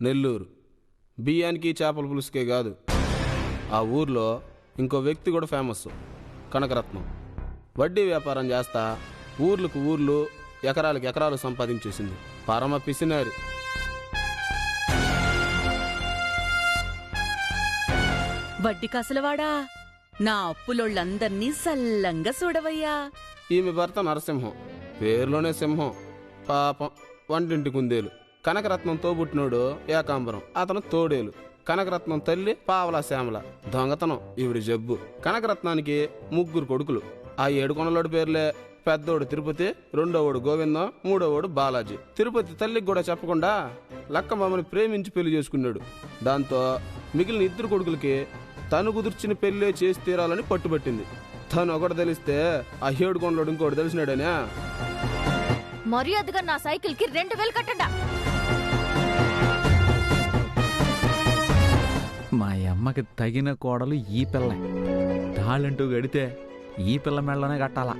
నెల్లూరు. బియ్యానికి చేపల పులుసుకే కాదు, ఆ ఊర్లో ఇంకో వ్యక్తి కూడా ఫేమస్, కనకరత్నం. వడ్డీ వ్యాపారం చేస్తా ఊర్లకు ఊర్లు, ఎకరాలకు ఎకరాలు సంపాదించేసింది. పరమ పిసినారి. వడ్డీ కాసులవాడా, నా అప్పులోళ్ళందర్నీ సల్లంగా చూడవయ్యా. ఈమె భర్త నరసింహం, పేరులోనే సింహం, పాపం వంటింటి కుందేలు. కనకరత్నం తోబుట్టినోడు ఏకాంబరం, అతను తోడేలు. కనకరత్నం తల్లి పావలా శ్యామల, దొంగతనం ఈవిడి జబ్బు. కనకరత్నానికి 3 కొడుకులు. ఆ 7 కొనలోడి పేర్లే: పెద్దోడు తిరుపతి, రెండోవాడు గోవిందం, మూడోవాడు బాలాజీ. తిరుపతి తల్లికి కూడా చెప్పకుండా లక్కమ్మని ప్రేమించి పెళ్లి చేసుకున్నాడు. దాంతో మిగిలిన 2 కొడుకులకి తను కుదుర్చిన పెళ్ళే చేసి తీరాలని పట్టుబట్టింది. తను ఒకటి తెలిస్తే ఆ 7 కొనలోడు ఇంకోటి తెలిసినాడనే. మర్యాదగా నా సైకిల్ కి 2000 కట్టండా. మా అమ్మకి తగిన కోడలు ఈ పిల్ల. తాళంటూ గడితే ఈ పిల్ల మెళ్ళనే కట్టాలా.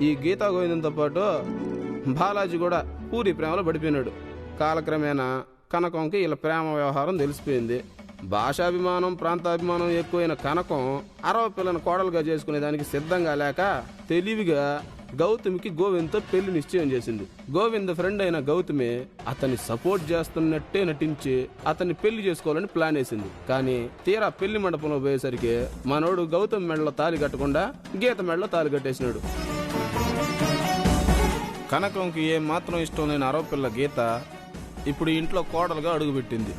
ఈ గీతా గోవిందంతో పాటు బాలాజీ కూడా పూరి ప్రేమలో పడిపోయినాడు. కాలక్రమేణా కనకంకి ఇలా ప్రేమ వ్యవహారం తెలిసిపోయింది. భాషాభిమానం, ప్రాంతాభిమానం ఎక్కువైన కనకం 60 పిల్లని కోడలుగా చేసుకునేదానికి సిద్ధంగా లేక తెలివిగా గౌతమికి గోవింద్తో పెళ్లి నిశ్చయం చేసింది. గోవింద్ ఫ్రెండ్ అయిన గౌతమి అతన్ని సపోర్ట్ చేస్తున్నట్టే నటించి అతన్ని పెళ్లి చేసుకోవాలని ప్లాన్ వేసింది. కానీ తీరా పెళ్లి మండపంలో పోయేసరికి మనోడు గౌతమి మెడలో తాలి కట్టకుండా గీత మెడలో తాలి కట్టేసినాడు. కనకంకి ఏ మాత్రం ఇష్టం లేని 60 పిల్ల గీత ఇప్పుడు ఇంట్లో కోడలుగా అడుగుపెట్టింది.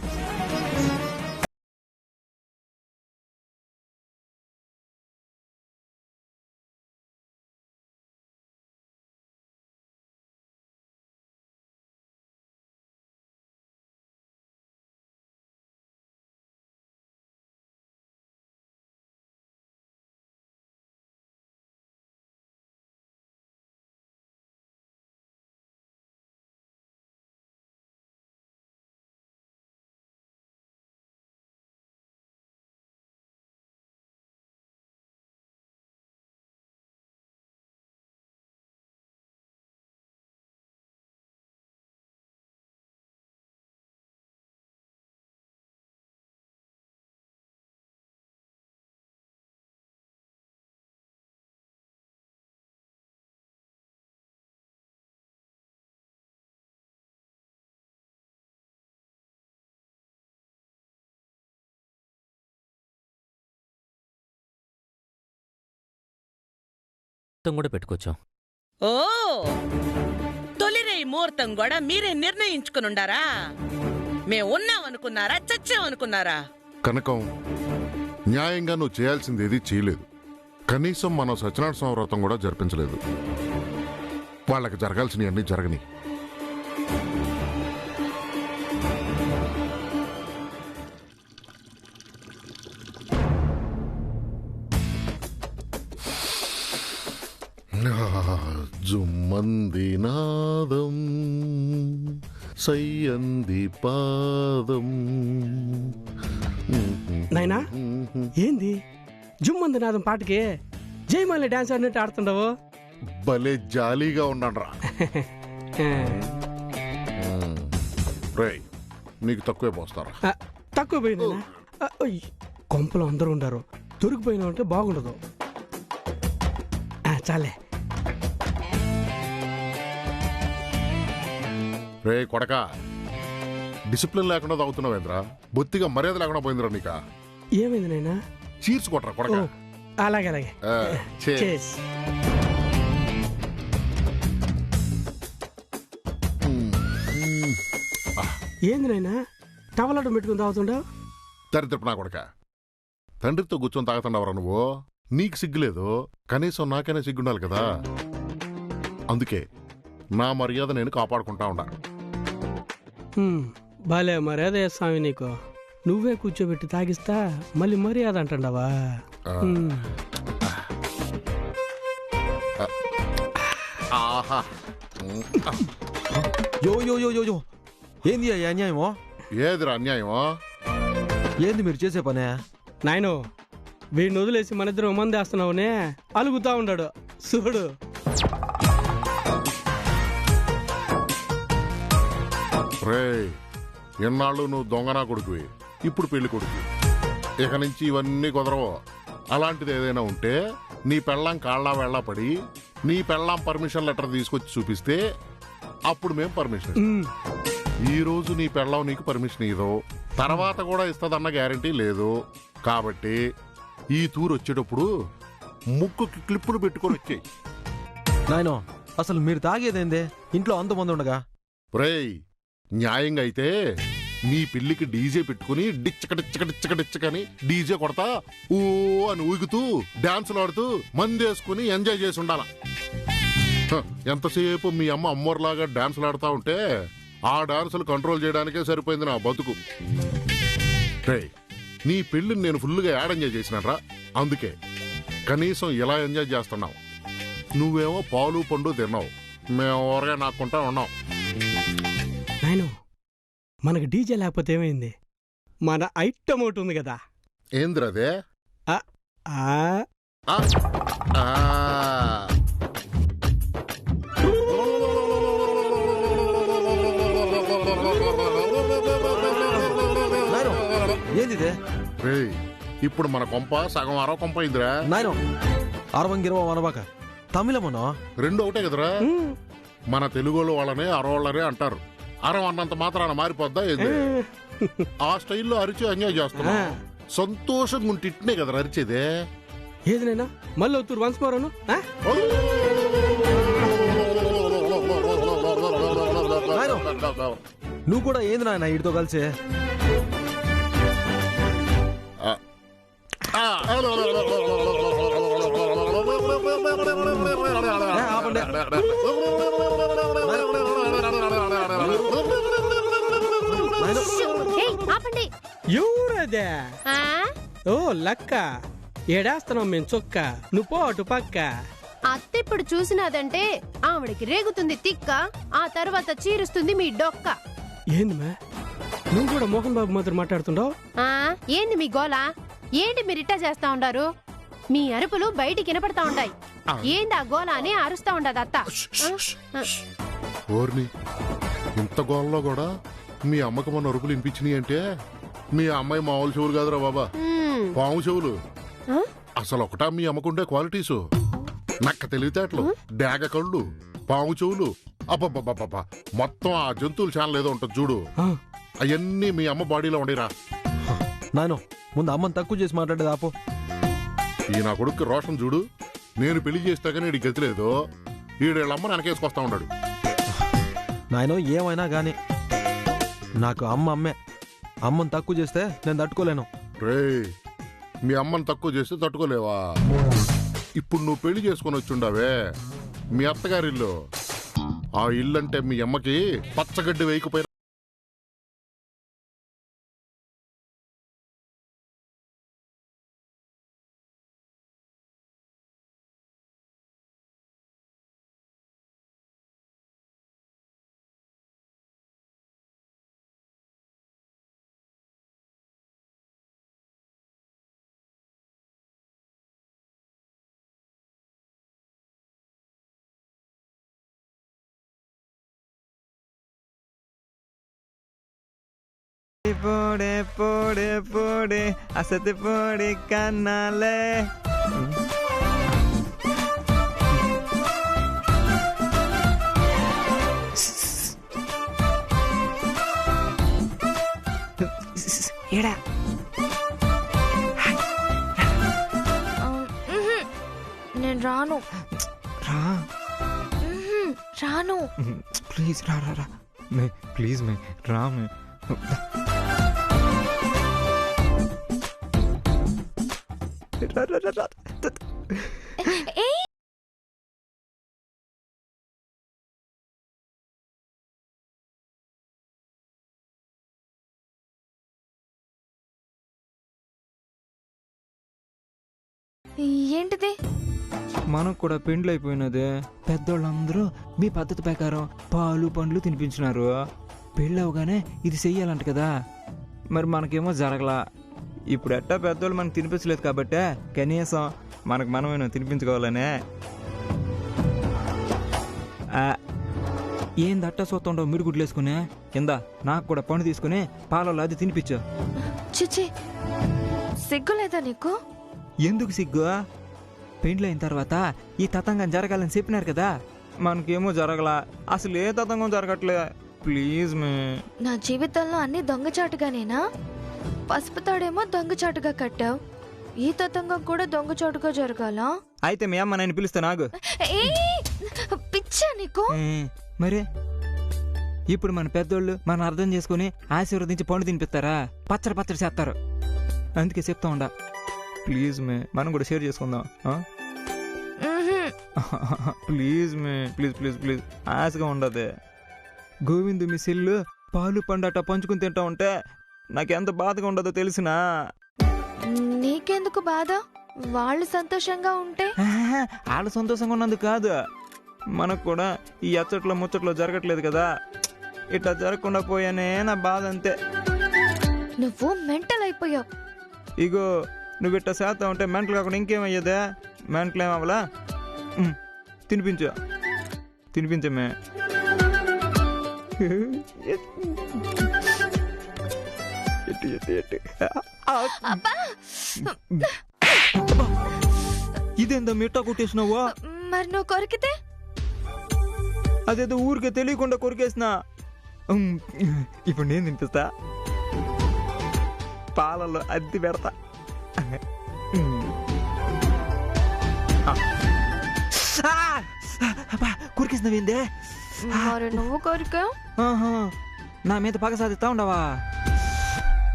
కూడా పెట్టుకోవచ్చు. ఓ, తొలిరేయి ముహూర్తం కూడా మీరే నిర్ణయించుకునుండారా? మేము ఉన్నామనుకున్నారా, చచ్చామనుకున్నారా? కనకం, న్యాయంగా నువ్వు చేయాల్సింది ఏది చేయలేదు. కనీసం మనం సత్యనారాయణ స్వామి వ్రతం కూడా జరిపించలేదు. వాళ్ళకి జరగాల్సినవన్నీ జరగని. జుమ్మంది నాదం సయ్యంది పాదం. నాయనా, ఏంది జుమ్మంది నాదం పాటకి జయమాలి డాన్స్ ఆడినట్టు ఆడుతుండవు? భలే జాలీగా ఉన్నాడ్రా. రేయ్, నీకు తక్కువే పోస్తారా? తక్కువ పోయింది. కొంపలో అందరూ ఉండారు, దొరికిపోయినా ఉంటే బాగుండదు. చాలే. రే కొడకా, డిసిప్లిన్ లేకుండా తాగుతున్నావేంద్రా? బొత్తిగా మర్యాద లేకుండా పోయిందిరా నీకా. ఏమైంది నాయనా? చీర్స్ కొట్టరా కొడక. అలాగే అలాగే. ఏంది నాయనా టవలాటం పెట్టుకుని తాగుతుండవు? దరిద్రపు నా కొడక, తండ్రితో కూర్చొని తాగుతుండవరా నువ్వు? నీకు సిగ్గులేదు, కనీసం నాకైనా సిగ్గుండాలి కదా. అందుకే నా మర్యాద నేను కాపాడుకుంటా ఉండా. బాలే మర్యాద చేస్తావి నీకు. నువ్వే కూర్చోబెట్టి తాగిస్తా మళ్ళీ మర్యాద అంటావా? ఆహా, యో యో యో యో యో, ఏంది అన్యాయమో? ఏదిరా అన్యాయమో? ఏంది మీరు చేసే పనే? నాయను, వీడిని వదిలేసి మన ఇద్దరు మంది వేస్తున్నావునే అలుగుతా ఉన్నాడు చూడు. రేయ్, ఎన్నాళ్ళు నువ్వు దొంగనా కొడుకువి, ఇప్పుడు పెళ్లి కొడుకు. ఇక నుంచి ఇవన్నీ కుదరవు. అలాంటిది ఏదైనా ఉంటే నీ పెళ్ళాం కాళ్ళ వెళ్ళా పడి నీ పెళ్ళాం పర్మిషన్ లెటర్ తీసుకొచ్చి చూపిస్తే అప్పుడు మేం పర్మిషన్ ఇస్తాం. ఈ రోజు నీ పెళ్ళాం నీకు పర్మిషన్ ఇదో, తర్వాత కూడా ఇస్తదన్న గ్యారంటీ లేదు. కాబట్టి ఈ తూరు వచ్చేటప్పుడు ముక్కుకి క్లిప్పులు పెట్టుకొని వచ్చేయి. నాయనో అసలు మీరు తాగేదేందే ఇంట్లో అంతమంది ఉండగా? రేయ్, న్యాయంగా అయితే నీ పెళ్లికి డీజే పెట్టుకుని డిచ్చకని డీజే కొడతా ఊ అని ఊగుతూ డాన్సులు ఆడుతూ మందేసుకుని ఎంజాయ్ చేసి ఉండాల. ఎంతసేపు మీ అమ్మ అమ్మోర్లాగా డాన్సులు ఆడుతా ఉంటే ఆ డాన్సులు కంట్రోల్ చేయడానికే సరిపోయింది నా బతుకు. రేయ్, నీ పెళ్లిని నేను ఫుల్గా యాడ్ ఎంజాయ్ చేసినట్రా. అందుకే కనీసం ఇలా ఎంజాయ్ చేస్తున్నావు. నువ్వేమో పాలు పండు తిన్నావు, మేము ఊరగా నాకుంటా ఉన్నాం. నాయను మనకు డీజే లేకపోతే ఏమైంది? మన ఐటమ్ ఒకటి ఉంది కదా. ఏంద్రదే? ఆ, ఆ, ఏందిదే? రేయ్, ఇప్పుడు మన కొంప సగం అరవ కొంప అయిందిరా. నాయనో అరవంగిరవ అనబాక తమిళమనో రెండు ఒకటే కదరా. మన తెలుగులో వాళ్ళనే అరవాళ్ళనే అంటారు. అరం అన్నంత మాత్రాన మారిపోద్దా ఏంది? ఆ స్టైల్లో అరిచి ఎంజాయ్ చేస్తున్నా. సంతోషంగా ఉంటే ఇట్నే కదరా అరిచేదే. ఏది నైనా మళ్ళీ అవుతారు వన్స్ మోరను. నువ్వు కూడా ఏంది నాయన వీటితో కలిసి? ఎవరదే? ఓ లక్క, ఏడాస్తున్నాం మేము చొక్క, నువ్వు పో అటు పక్క. అత్త ఇప్పుడు చూసినదంటే ఆవిడకి రేగుతుంది తిక్క, ఆ తర్వాత చీరుస్తుంది మీ డొక్క. ఏంది మే, నువ్వు కూడా మోహన్ బాబు మాత్రం మాట్లాడుతుండవు? ఏంది మీ గోలా? ఏంటి మీరు ఇట్టా చేస్తా ఉండారు? మీ అరుపులు బయటికి వినపడతా ఉంటాయి. ఏంది ఆ గోలా అని అరుస్తా ఉండదు అత్త. ఓర్ని, ఇంత గోల్లో కూడా మీ అమ్మకు మన అరుపులు వినిపించినాయి అంటే మీ అమ్మాయి మామూలు చెవులు కాదురా బాబా, పాము చెవులు. అసలు ఒకటా మీ అమ్మకుండే క్వాలిటీసు? నక్క తెలివితేటలు, డాగ కళ్ళు, పాము చెవులు, అబ్బబ్బబ్బబ్బా మొత్తం ఆ జంతువులు ఛానల్ ఏదో ఉంటుంది చూడు, అవన్నీ మీ అమ్మ బాడీలో ఉండేరా. నాయనో ముందు అమ్మని తక్కువ చేసి మాట్లాడేది ఆపో. ఈ నా కొడుకు రోషన్ చూడు, నేను పెళ్లి చేస్తే కానీ ఈడికి గతి లేదు, ఈడేళ్ళమ్మ వెనకేసుకొస్తా ఉన్నాడు. నాయనో ఏమైనా గాని నాకు అమ్మ అమ్మే. అమ్మని తక్కువ చేస్తే నేను తట్టుకోలేను. రే, మీ అమ్మని తక్కువ చేస్తే తట్టుకోలేవా? ఇప్పుడు నువ్వు పెళ్లి చేసుకుని వచ్చుండావే మీ అత్తగారి ఇల్లు, ఆ ఇల్లు అంటే మీ అమ్మకి పచ్చగడ్డి వేయకపోయినా పోడే పోడే పోడే అసతి పోడే కన్నాలే. ఏడా నేను రాను. రా, రాను. ప్లీజ్ రా రా రా మే, ప్లీజ్ మే, రా మే. ఏంటిది? మనకు కూడా పెండ్లు అయిపోయినదే. పెద్దోళ్ళందరూ మీ పద్ధతి ప్రకారం పాలు పండ్లు తినిపించినారు. పెళ్ళి అవగానే ఇది చెయ్యాలంట కదా, మరి మనకేమో జరగలా. ఇప్పుడు ఎట్టా పెద్దోళ్ళు మనకు తినిపించలేదు కాబట్టి కనీసం మనకు మనమేనా తినిపించుకోవాలనే. ఏం దట్ట సొత్తుండవు మిడిగుడ్లు వేసుకునే కింద నాకు కూడా పండు తీసుకుని పాలలో అది తినిపించు. చిచి సిగ్గులేదా నీకు? ఎందుకు సిగ్గు? పెండ్లైన తర్వాత ఈ తతంగం జరగాలని చెప్పినారు కదా, మనకేమో జరగలా. అసలు ఏ తతంగం జరగట్లే. ప్లీజ్ మే. నా జీవితంలో అన్ని దొంగచాటుగానేనా? పసుపు తాడేమో దొంగచాటుగా కట్టావు, ఈ తతంగం కూడా దొంగచాటుగా జరగాలా? అయితే మీ అమ్మ నేను పిలుస్తా నాకు. పిచ్చా నీకు? మరి ఇప్పుడు మన పెద్దోళ్ళు మనం అర్థం చేసుకుని ఆశీర్వదించి పండు తినిపిస్తారా? పచ్చడి పచ్చడి చేస్తారు. అందుకే చెప్తా ఉండా, ప్లీజ్ మే మనం కూడా షేర్ చేసుకుందాం. Please May, please please please. ఆశగా ఉండదు. గోవిందు మీ సెల్లు పాలు పండట పంచుకుని తింటా ఉంటే నాకెంత బాధగా ఉండదో తెలిసినా? నీకెందుకు బాధ? వాళ్ళు సంతోషంగా ఉంటే? వాళ్ళు సంతోషంగా ఉన్నందుకు కాదు, మనకు కూడా ఈ అచ్చట్లో ముచ్చట్లో జరగట్లేదు కదా, ఇట్లా జరగకుండా పోయానే నా బాధ అంతే. నువ్వు మెంటల్ అయిపోయావు. ఇగో నువ్వు ఇట్లా శాతం ఉంటే మెంటల్ కాకుండా ఇంకేమయ్యేదే? మెంటల్ ఏమవ్వలా? తినిపించు, తినిపించమే. ఇదేందా మిట్టా కొట్టేసినావా? మరి నువ్వు కొరికితే? అదేదో ఊరికే తెలియకుండా కొరికేసినా. ఇప్పుడు నేను తినిపిస్తా, పాలలో అద్దె పెడతా. కొరికేసినవేందే? మరి నువ్వు కొరికావు. నా మీద పగ సాధిస్తా ఉండవా?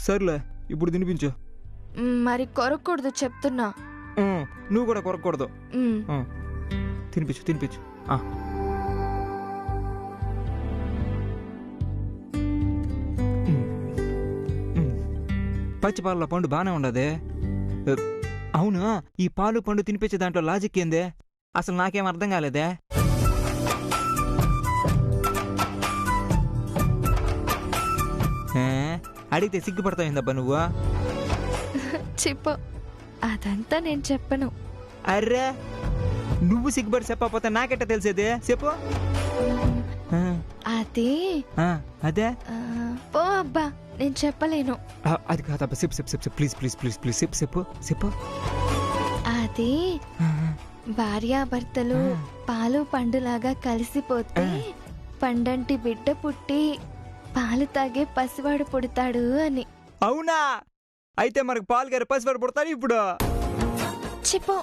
సర్లే ఇప్పుడు తినిపించు. మరి కొరకూడదు చెప్తున్నా. నువ్వు కూడా కొరకూడదు. తినిపించు తినిపించు. పచ్చి పాలలో పండు బానే ఉండదే. అవును, ఈ పాలు పండు తినిపించే దాంట్లో లాజిక్ ఏందే? అసలు నాకేం అర్థం కాలేదే. అడిగితే సిగ్గుపడతాయిందబ్బా నువ్వు. చెప్పు, అదంతా నేను చెప్పను. అర్రే, నువ్వు సిగ్గుపడి చెప్పకపోతే నాకెట్ట తెలిసేదే? చెప్పు. అది అదే పో అబ్బా, నేను చెప్పలేను. అది కాదబ్బా, చెప్పు చెప్పు చెప్పు ప్లీజ్ ప్లీజ్ ప్లీజ్ ప్లీజ్ చెప్పు చెప్పు చెప్పు. అది భార్యాభర్తలు పాలు పండులాగా కలిసిపోతే పండంటి బిడ్డ పుట్టి పాలు తాగే పసివాడు పుడతాడు అని. అవునా? అయితే మనకు పాలు గారి పసివాడు పుడతాడు ఇప్పుడు. చెప్పు.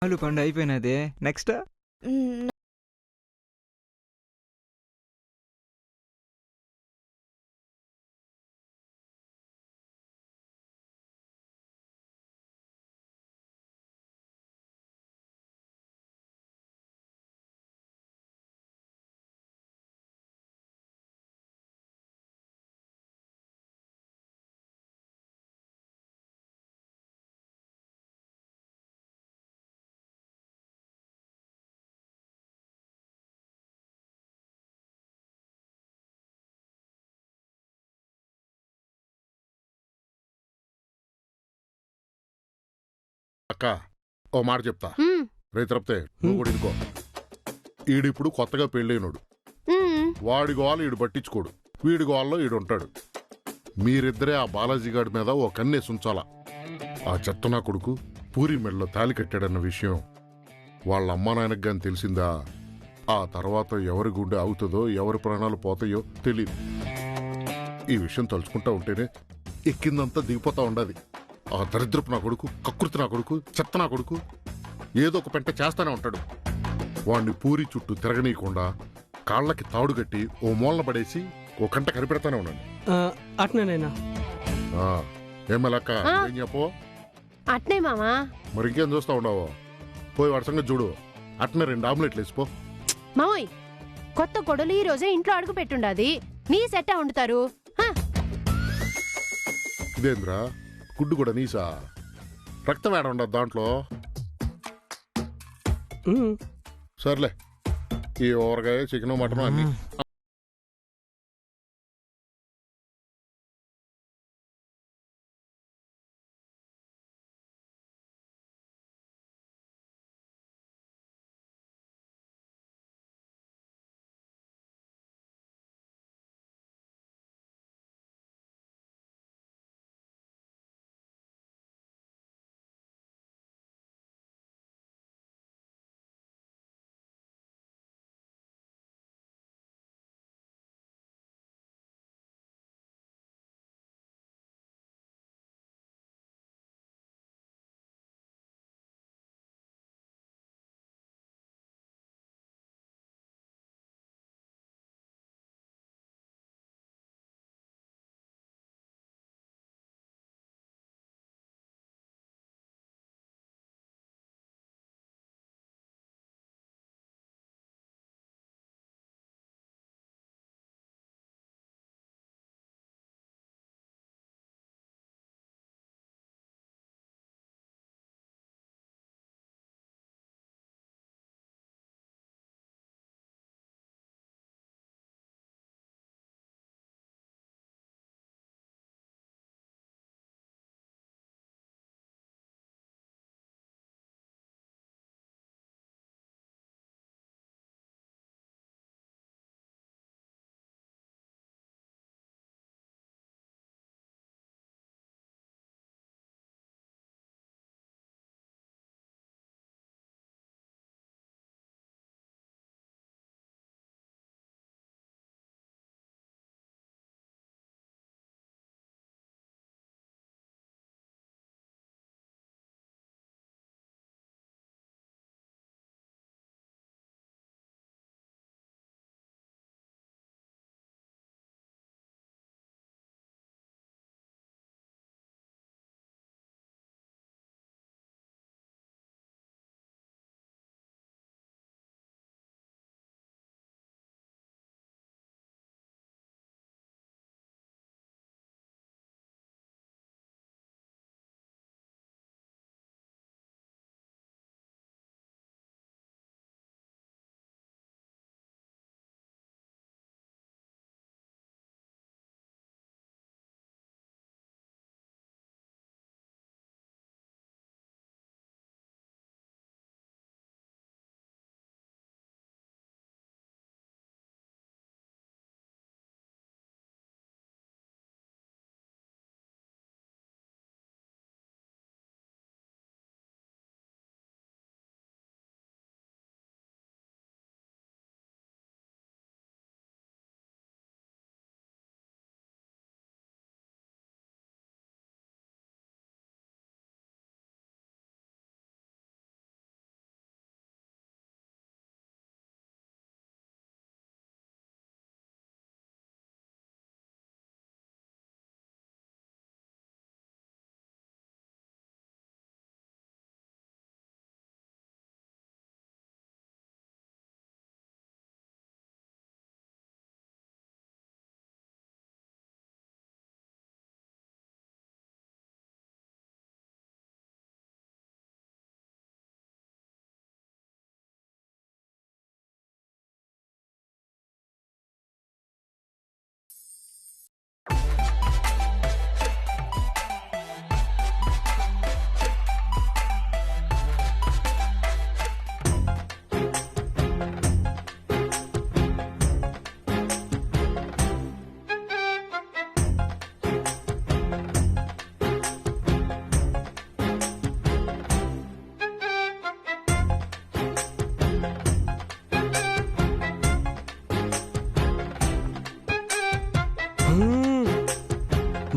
పాలు పండు అయిపోయినదే. నెక్స్ట్ అక్క ఓ మాట చెప్తా. రైతరప్తే నువ్వు కూడా ఇనుకో. ఈడిప్పుడు కొత్తగా పెళ్ళైనడు, వాడి గోవాలు ఈడు పట్టించుకోడు, వీడి గోవాల్లో ఈడుంటాడు. మీరిద్దరే ఆ బాలాజీ గాడి మీద ఓ కన్నేసి ఉంచాలా. ఆ చెత్తనా కొడుకు పూరి మెడలో తాలి కట్టాడన్న విషయం వాళ్ళ అమ్మా నాయనకు గాని తెలిసిందా, ఆ తర్వాత ఎవరి గుండె అవుతుందో ఎవరి ప్రాణాలు పోతాయో తెలీదు. ఈ విషయం తలుచుకుంటా ఉంటేనే ఎక్కిందంతా దిగిపోతా ఉండాది. ఆ దరిద్రపు నా కొడుకు, కకృతి నా కొడుకు, చెత్త నా కొడుకు ఏదో ఒక పెంట చేస్తానే ఉంటాడు. వాణ్ణి పూరి చుట్టూ తిరగనీయకుండా కాళ్ళకి తాడు కట్టి ఓ మూలన పడేసి ఓ కంట కనిపెడతానే ఉన్నాను. అట్నేనైనా ఏమేలక్క ఏం చెప్పో? అట్నే మామా. మరి ఇంకేం చూస్తా ఉండవో? పోయి వాడి సంగతి చూడు. అట్నే 2 ఆమ్లెట్లు వేసిపో. మామయ్య, కొత్త కొడలు ఈ రోజే ఇంట్లో అడుగు పెట్టుండాది. నీ సెట్టా వండుతారు. ఇదేంద్రా గుడ్డు కూడా నీసా? రక్తం ఏడ ఉండదు దాంట్లో. సర్లే ఈ ఊరగాయ చికెన్ మటన్ అన్ని.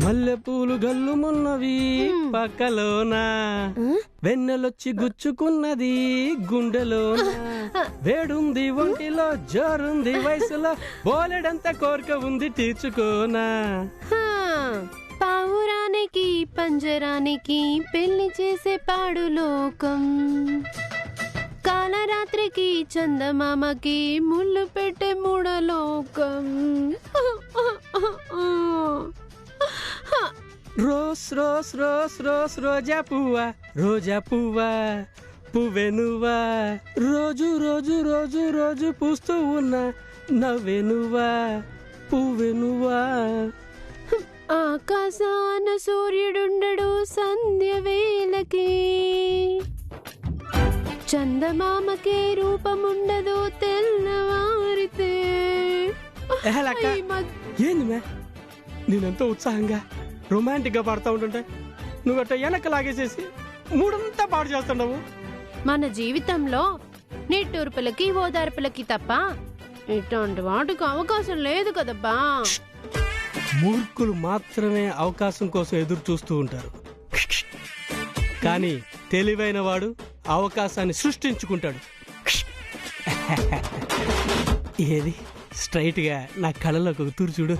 మల్లెపూలు గల్లుమున్నవి పక్కలోన, వెన్నెలొచ్చి గుచ్చుకున్నది గుండెలోన, వేడుంది ఒంటిలో జోరుంది వయసులో, బోలెడంత కోరిక ఉంది తీర్చుకోనా. పావురానికి పంజరానికి పెళ్లి చేసే పాడు లోకం, కాలరాత్రికి చందమామకి ముళ్ళు పెట్టే మూడలోకం. రోస్ రోస్ రోస్ రోస్ రోజా పువ్వా, రోజా పువ్వా, పువ్వెనువా రోజు రోజు రోజు రోజు పూస్తూ ఉన్న నవ్వెనువా పువ్వెనువా. ఆకాశాన సూర్యుడుండడు సంధ్య వేళకి, చందమామకే రూపముండదు తెల్లవారితే. ఏంది మే నేనెంతో ఉత్సాహంగా రొమాంటిక్ గా పాడుతూ ఉంటుంటే నువ్వట్ట వెనక లాగేసేసి మూడంతా పాడు చేస్తున్నావు. మన జీవితంలో నిట్టూర్పులకి ఓదార్పులకి తప్ప ఇట్లాంటి వాటికి అవకాశం లేదు కదబ్బా. మూర్ఖులు మాత్రమే అవకాశం కోసం ఎదురు చూస్తూ ఉంటారు, కానీ తెలివైన వాడు అవకాశాన్ని సృష్టించుకుంటాడు. ఏది స్ట్రైట్ గా నా కళ్ళలోకి ఒక తూరు చూడు.